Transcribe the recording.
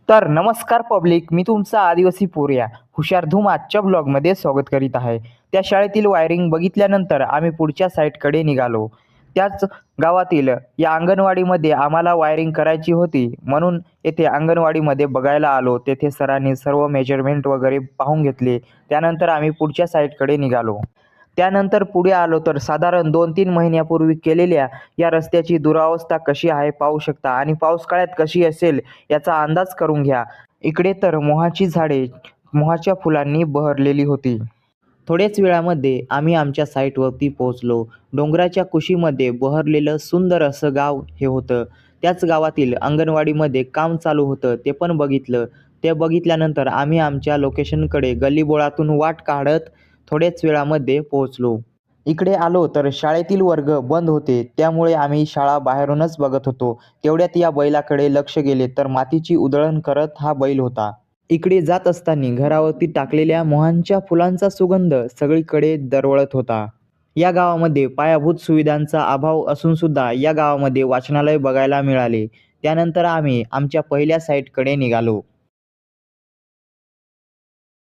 तर नमस्कार पब्लिक, मी तुमचा आदिवासी पोर्या हुशारधूम आजच्या ब्लॉगमध्ये स्वागत करीत आहे. त्या शाळेतील वायरिंग बघितल्यानंतर आम्ही पुढच्या साईटकडे निघालो. त्याच गावातील या अंगणवाडीमध्ये आम्हाला वायरिंग करायची होती, म्हणून येथे अंगणवाडीमध्ये बघायला आलो. तेथे सरांनी सर्व मेजरमेंट वगैरे पाहून घेतले. त्यानंतर आम्ही पुढच्या साईटकडे निघालो. त्यानंतर पुढे आलो तर साधारण 2-3 महिन्यापूर्वी केलेल्या या रस्त्याची दुरावस्था कशी आहे पाहू शकता आणि पावसाळ्यात कशी असेल याचा अंदाज करून घ्या. इकडे तर मोहाची झाडे मोहाच्या फुलांनी बहरलेली होती. थोड्याच वेळामध्ये आम्ही आमच्या साईटवरती पोहोचलो. डोंगराच्या कुशीमध्ये बहरलेलं सुंदर असं गाव हे होतं. त्याच गावातील अंगणवाडीमध्ये काम चालू होतं, ते पण बघितलं. ते बघितल्यानंतर आम्ही आमच्या लोकेशनकडे गल्लीबोळातून वाट काढत थोड्याच वेळामध्ये पोहोचलो. इकडे आलो तर शाळेतील वर्ग बंद होते, त्यामुळे आम्ही शाळा बाहेरूनच बघत होतो. तेवढ्यात या बैलाकडे लक्ष गेले तर मातीची उधळण करत हा बैल होता. इकडे जात असताना घरावरती टाकलेल्या मोहांच्या फुलांचा सुगंध सगळीकडे दरवळत होता. या गावामध्ये पायाभूत सुविधांचा अभाव असून सुद्धा या गावामध्ये वाचनालय बघायला मिळाले. त्यानंतर आम्ही आमच्या पहिल्या साईटकडे निघालो.